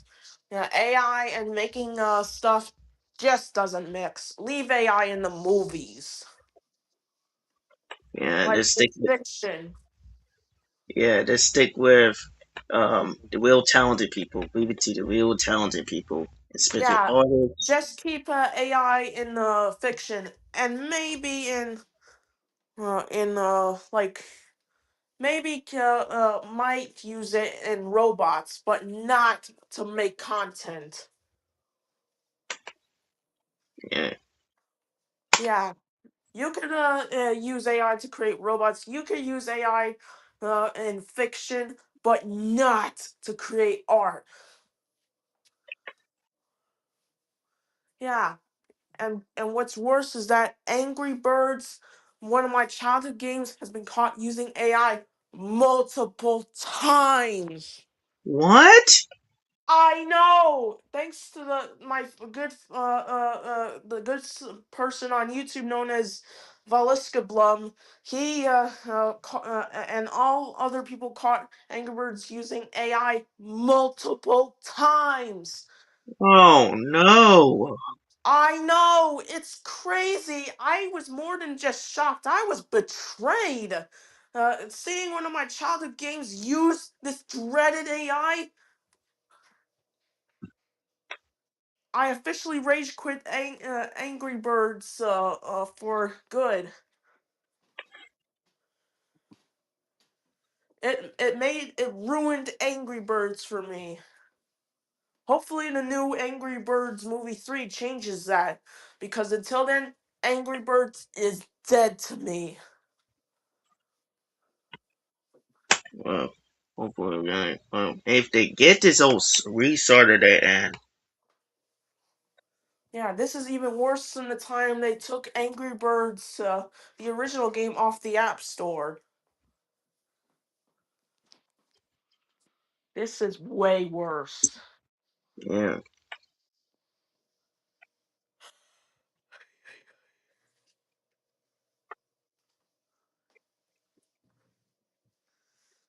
B: AI and making stuff just doesn't mix. Leave AI in the movies,
A: yeah,
B: like
A: just
B: in
A: stick with
B: fiction.
A: the real talented people. Leave it to the real talented people, especially
B: Yeah,
A: artists.
B: just keep AI in fiction, and maybe in like maybe might use it in robots, but not to make content.
A: Yeah,
B: Yeah, you could use AI to create robots. You could use AI in fiction, but not to create art. Yeah, and what's worse is that Angry Birds, one of my childhood games, has been caught using AI multiple times.
A: what?
B: I know. Thanks to my good the good person on YouTube known as Valiska Blum, he and all other people caught Angry Birds using AI multiple times.
A: Oh no!
B: I know, it's crazy. I was more than just shocked. I was betrayed. Seeing one of my childhood games use this dreaded AI, I officially rage quit Angry Birds for good. It ruined Angry Birds for me. Hopefully the new Angry Birds movie 3 changes that, because until then Angry Birds is dead to me.
A: Well, hopefully, if they get this all restarted and
B: Yeah, this is even worse than the time they took Angry Birds the original game off the App Store. This is way worse.
A: yeah,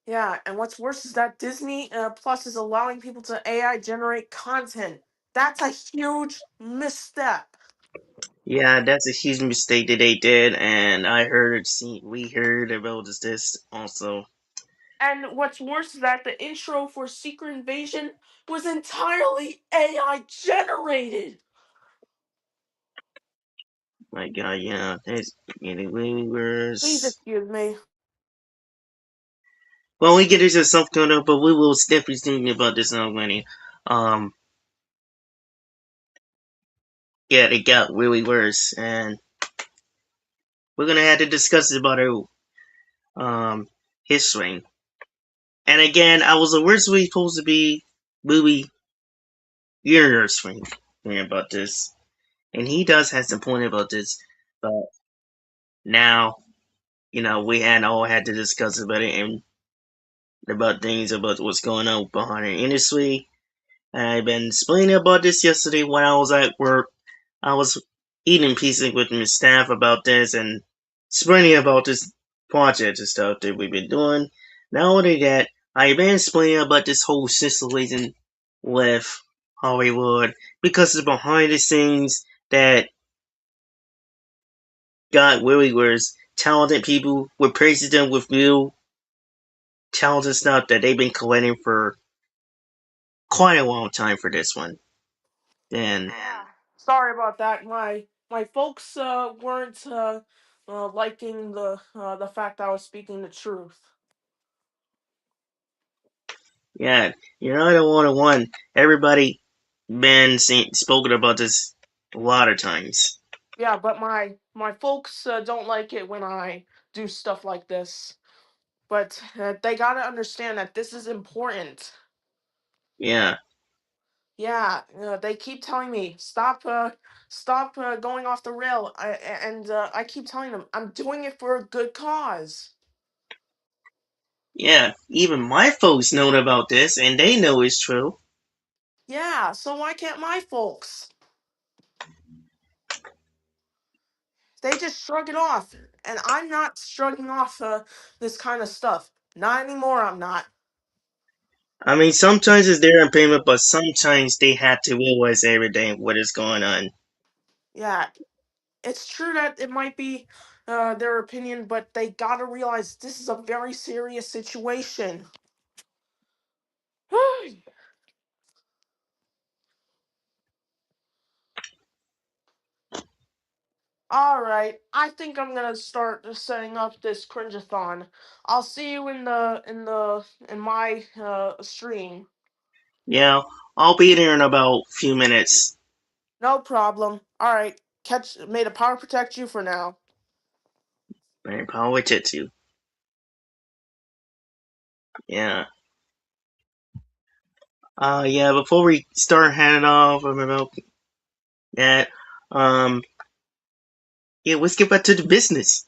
B: Yeah, and what's worse is that Disney Plus is allowing people to AI generate content. That's a huge misstep.
A: that's a huge mistake that they did, and we heard about this also.
B: And what's worse is that the intro for Secret Invasion was entirely AI generated.
A: My God, it's getting way
B: Please
A: worse.
B: excuse me.
A: Well, we get into something coming up, but we will definitely thinking about this now, Lenny. Um, yeah, it got really worse, and we're gonna have to discuss it about our history. And again, I was originally supposed to be movie universe thing about this, and he does have some point about this, but now we had all had to discuss about it and about things about what's going on behind the industry. And I've been explaining about this yesterday when I was at work. I was eating pieces with my staff about this and explaining about this project and stuff that we've been doing. Not only that, I've been explaining about this whole situation with Hollywood because it's behind the scenes that got really was talented people, replacing them with real talented stuff that they've been collecting for quite a long time for this one. And
B: Yeah. Sorry about that. My folks weren't liking the fact I was speaking the truth.
A: yeah, you're not the only one. Everybody been spoken about this A lot of times.
B: Yeah, but my folks don't like it when I do stuff like this. But they gotta understand that this is important.
A: Yeah.
B: Yeah, they keep telling me stop going off the rail. And I keep telling them I'm doing it for a good cause.
A: Yeah. Even my folks know about this, and they know it's true.
B: Yeah, so why can't my folks? They just shrug it off, and I'm not shrugging off this kind of stuff. Not anymore. I'm not.
A: I mean, sometimes it's their payment, but sometimes they have to realize everything what is going on.
B: Yeah, it's true that it might be their opinion, but they gotta realize this is a very serious situation. All right, I think I'm gonna start setting up this cringeathon. I'll see you in my stream.
A: Yeah, I'll be there in about a few minutes.
B: No problem. All right, catch. May the power protect you for now.
A: And power to you. Yeah. Yeah, before we start heading off about that, um, yeah, let's get back to the business.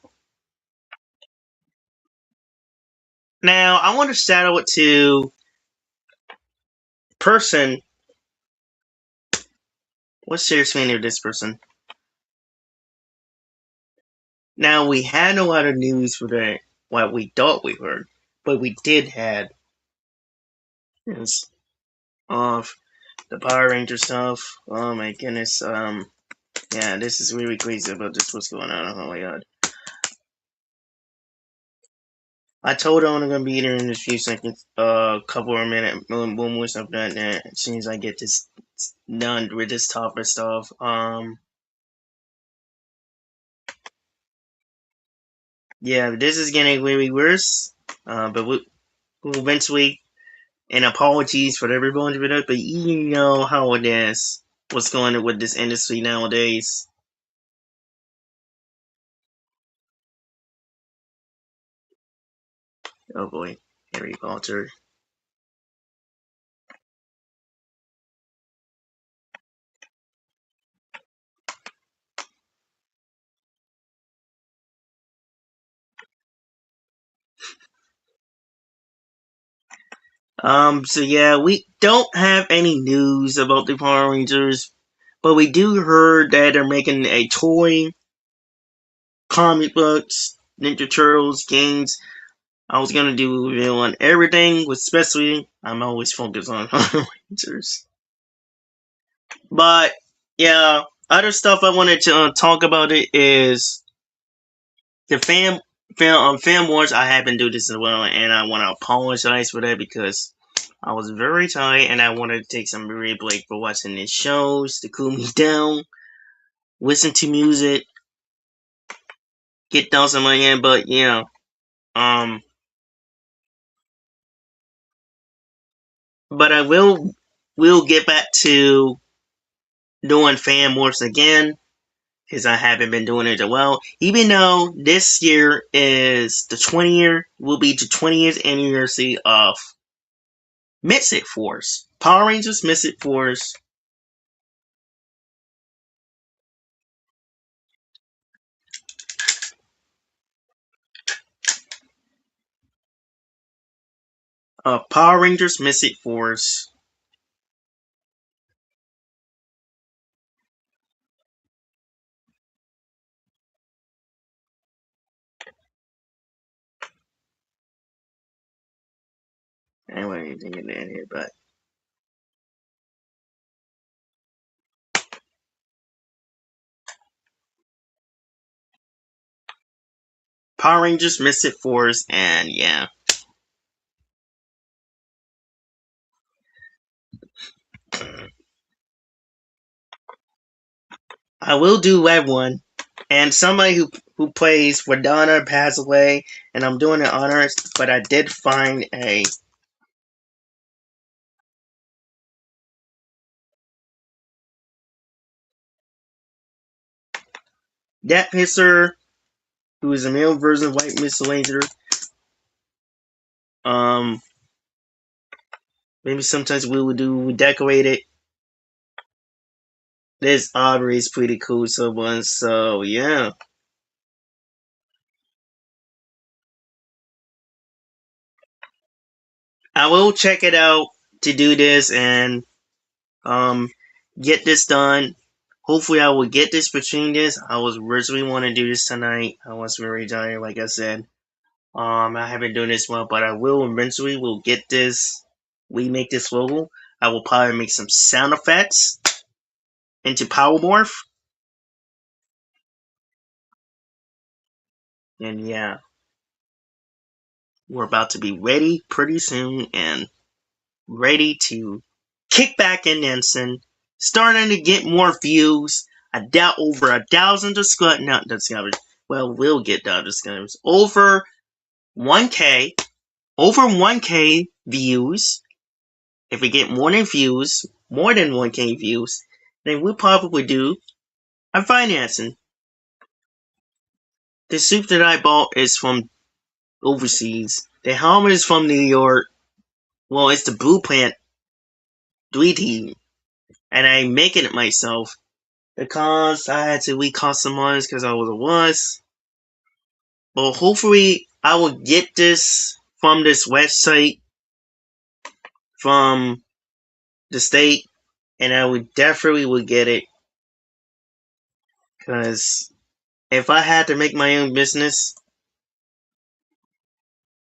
A: Now, I want to shout out to person. What's the name of this person? Now, we had a lot of news for that, what we thought we heard, but we did had this of the Power Ranger stuff. Oh my goodness. Yeah, this is really crazy about this. What's going on? Oh my god. I told her I'm gonna be there in a few seconds, couple of minutes, one more stuff done. As soon as I get this done with this topic stuff, yeah, this is getting way worse. But we'll eventually, and apologies for everyone's with it, but you know how it is. What's going on with this industry nowadays? Oh boy, Harry Potter. So yeah, we don't have any news about the Power Rangers, but we do heard that they're making a toy, comic books, Ninja Turtles, games. I was gonna do a review on everything, especially I'm always focused on Power Rangers. But yeah, other stuff I wanted to talk about it is the fan wars. I have been doing this as well, and I want to apologize for that because I was very tired and I wanted to take some break for watching these shows to cool me down, listen to music, get down some my end. But yeah, um, but I will get back to doing fan wars again because I haven't been doing it as well. Even though this year is the 20-year, will be the 20th anniversary of Mystic Force, Power Rangers Mystic Force. Power Rangers Mystic Force. Anyway, anything in there here, but Power Rangers Mystic Force, and yeah. I will do Web one, and somebody who plays Radana passed away, and I'm doing an honor, but I did find a that pisser, who is a male version of White Missile Laser. Maybe sometimes we will decorate it. This Aubrey is pretty cool, so yeah. I will check it out to do this and get this done. Hopefully I will get this between this. I was originally want to do this tonight. I was very tired, like I said. I haven't done this one, but I will eventually will get this. We make this logo. I will probably make some sound effects into Power Morph. And yeah, we're about to be ready pretty soon and ready to kick back in dancing. Starting to get more views. I doubt over 1,000 discoveries. Not discoveries. Well, we'll get that discoveries. Over 1K. Over 1K views. If we get more than 1K views, then we'll probably do our financing. The soup that I bought is from overseas. The helmet is from New York. Well, it's the Blue Plant 3D. And I'm making it myself. Because I had to recustomize because I was a wuss. But hopefully I will get this from this website from the state. And I would definitely would get it. Because if I had to make my own business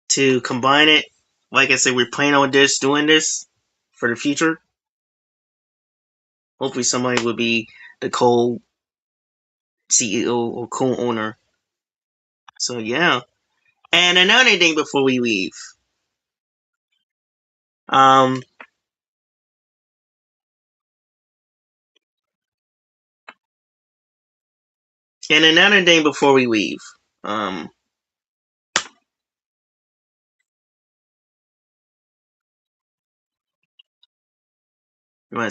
A: to combine it, like I said, we're planning on doing this for the future. Hopefully somebody will be the co-CEO or co-owner. So yeah. And another thing before we leave. And another thing before we leave. What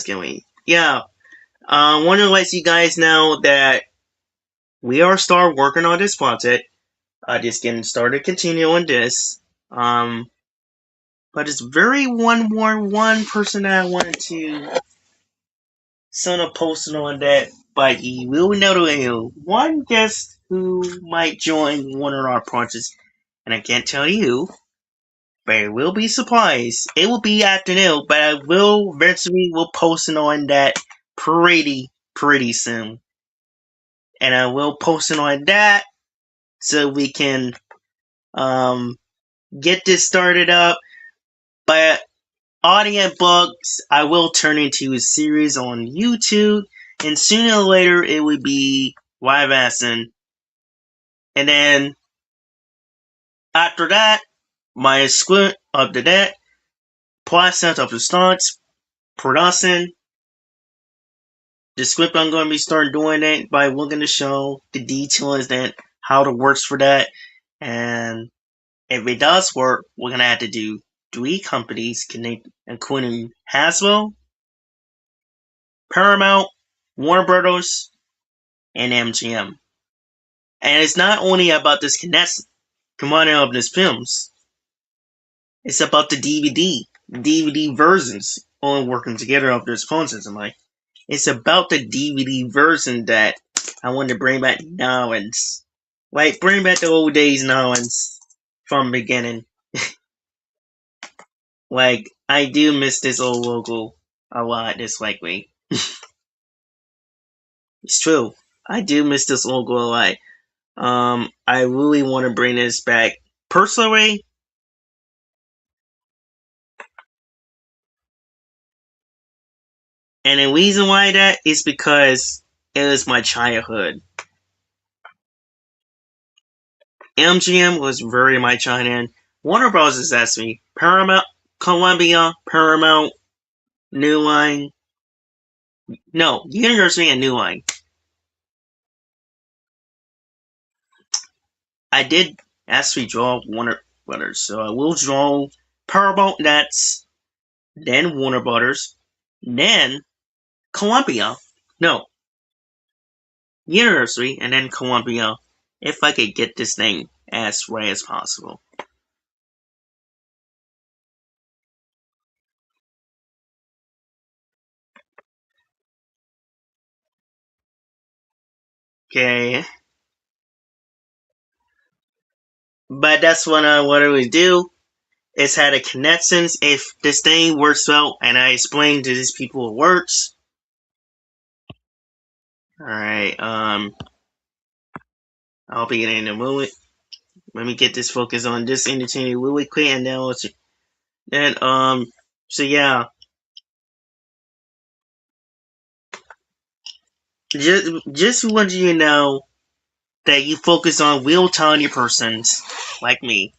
A: can we? Yeah. Want to let you guys know that we are start working on this project. Just getting started, continuing this. But it's very one person that I wanted to send a post on that. But you will know one guest who might join one of our projects, and I can't tell you. But it will be surprised. It will be afternoon, but I will eventually will post it on that pretty soon. And I will post it on that so we can get this started up. But audiobooks I will turn into a series on YouTube, and sooner or later it will be live action. And then after that, my script of the net, process of the starts, production. The script I'm going to be starting doing it by looking the show, the details that how it works for that, and if it does work, we're gonna have to do 3 companies, including Hasbro, Paramount, Warner Brothers, and MGM. And it's not only about this combining of these films. It's about the DVD versions all working together of this concepts. It's about the DVD version that I want to bring back Nowens. Like, bring back the old days Nowens from the beginning. Like, I do miss this old logo a lot, this likely. It's true. I do miss this logo a lot. I really want to bring this back. Personally, and the reason why that is because it was my childhood. MGM was very my childhood. Warner Bros. Is actually Paramount, Columbia, Paramount, New Line. No, University and New Line. I did actually draw Warner Brothers, so I will draw Paramount Nets, then Warner Brothers, then Columbia. No, University, and then Columbia, if I could get this thing as right as possible. Okay. But that's what I would do. Is had a connections if this thing works well, and I explain to these people it works. Alright, I'll be getting in a moment. Let me get this focus on this entertaining really quick, and then so yeah. Just want you to know that you focus on real tiny persons like me.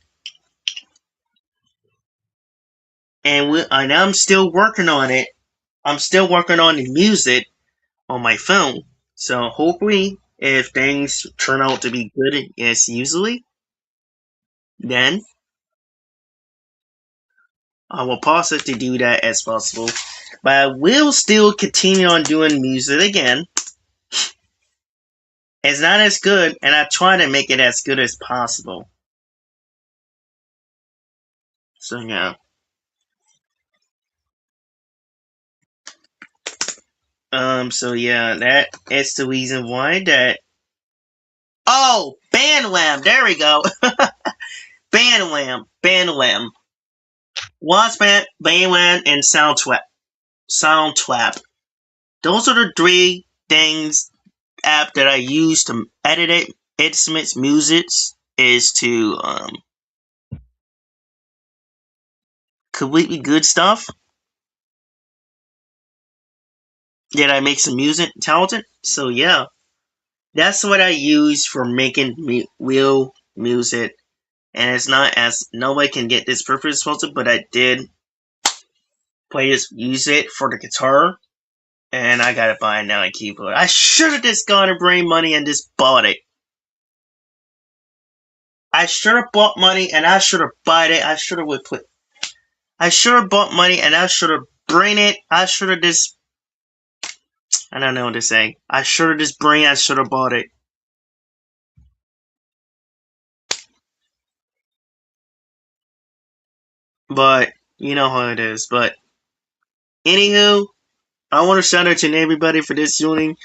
A: And I'm still working on it. I'm still working on the music on my phone. So hopefully, if things turn out to be good as usually, then I will pause it to do that as possible. But I will still continue on doing music again. It's not as good, and I try to make it as good as possible. So yeah. So yeah, that is the reason why that. Oh, Bandwam! There we go. Bandwam. Wattpad, Bandwam, and Soundtrap. Those are the three things app that I use to edit it, instruments, music, is to completely good stuff. Did I make some music talented? So yeah, that's what I use for making real music. And it's not as nobody can get this perfect responsive, but I did use it for the guitar, and I gotta buy now a keyboard. I should have just gone and bring money and just bought it. I should have bought money and I should have bought it. I should have bought money and I should have bring it. I should have just. I don't know what to say. I should have just bring it. I should have bought it. But you know how it is. But anywho, I want to shout out to everybody for this joining.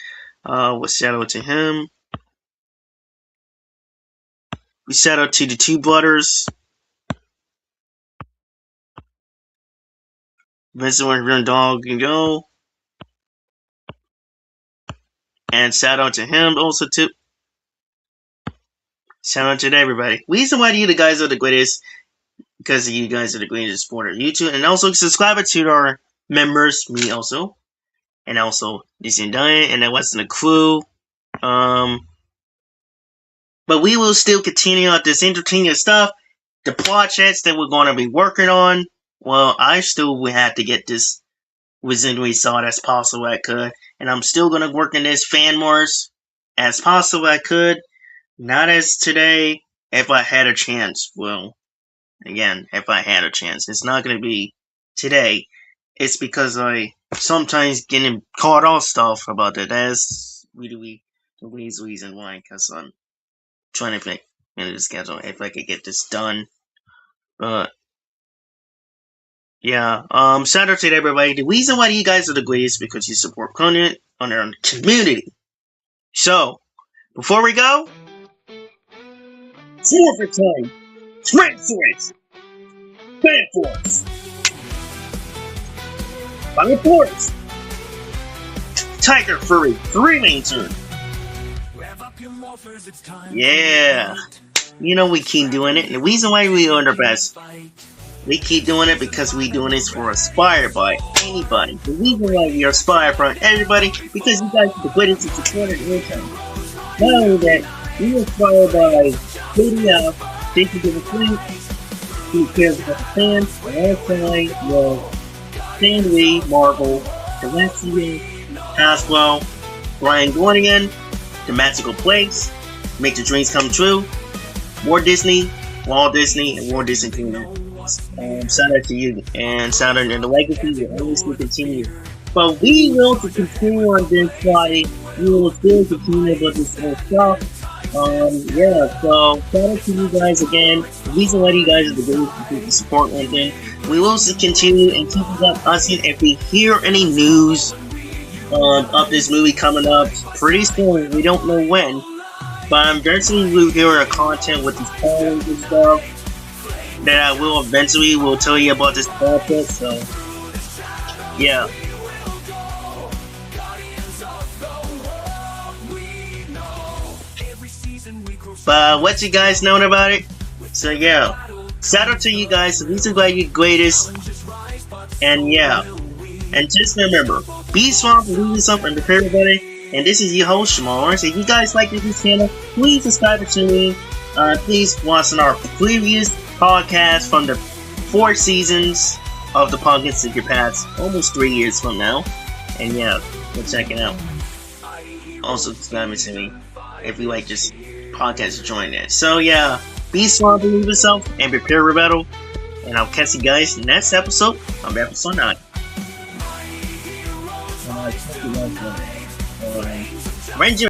A: We'll shout out to him. We shout out to the two brothers, Vincent and Dog and Go. And shout out to him also too. Shout out to everybody. Reason why you guys are the greatest, because you guys are the greatest supporter of YouTube. And also subscribe to our members, me also. And also DC and Diane, and that wasn't a crew. But we will still continue on this entertaining stuff. The projects that we're going to be working on, well, I still will have to get this within result as possible I could. And I'm still going to work in this fan wars as possible I could. Not as today, if I had a chance. Well, again, if I had a chance. It's not going to be today. It's because I sometimes getting caught off stuff about that. That's really the reason why. Because I'm trying to fit into the schedule if I could get this done. But yeah, shout out to everybody. The reason why you guys are the greatest is because you support content on our community. So, before we go, it's for time. Sprint Force! Fan Force! Fire Force! Tiger Furry 3 main turn. Yeah. You know we keep doing it. And the reason why we are the best, we keep doing it because we doing this for inspired by anybody. The reason why we are inspired by everybody, because you guys are the greatest and supported income. Not only that, we are inspired by KDF, thank you for the free, who cares about the fans, and outside, well, Stan Lee, Marvel, Valencia, Haswell, Brian Gornigan, The Magical Place, Make the Dreams Come True, Walt Disney, and Walt Disney Kingdom. Shout out to you, and shout out to the legacy will always continue. But we will continue on this Friday we will still continue about this whole stuff. Yeah, so shout out to you guys again. The reason why you guys are the greatest to support London. We will continue and keep you up us if we hear any news of this movie coming up pretty soon. We don't know when, but I'm definitely will hear a content with these polls and stuff that I will eventually will tell you about this content. So yeah. But what you guys known about it? So yeah, shout out to you guys. The reason why you're greatest. And yeah, and just remember, be strong, believe yourself, and prepare everybody. And this is your host Shimon. So if you guys like this channel, please subscribe to me. Please watch our previous podcast from the 4 seasons of the Pumpkin Secret Paths, almost 3 years from now. And yeah, go check it out. Also subscribe to me if you like this podcast to join that. So yeah, be strong, believe yourself, and prepare for battle. And I'll catch you guys next episode of episode 9. Ranger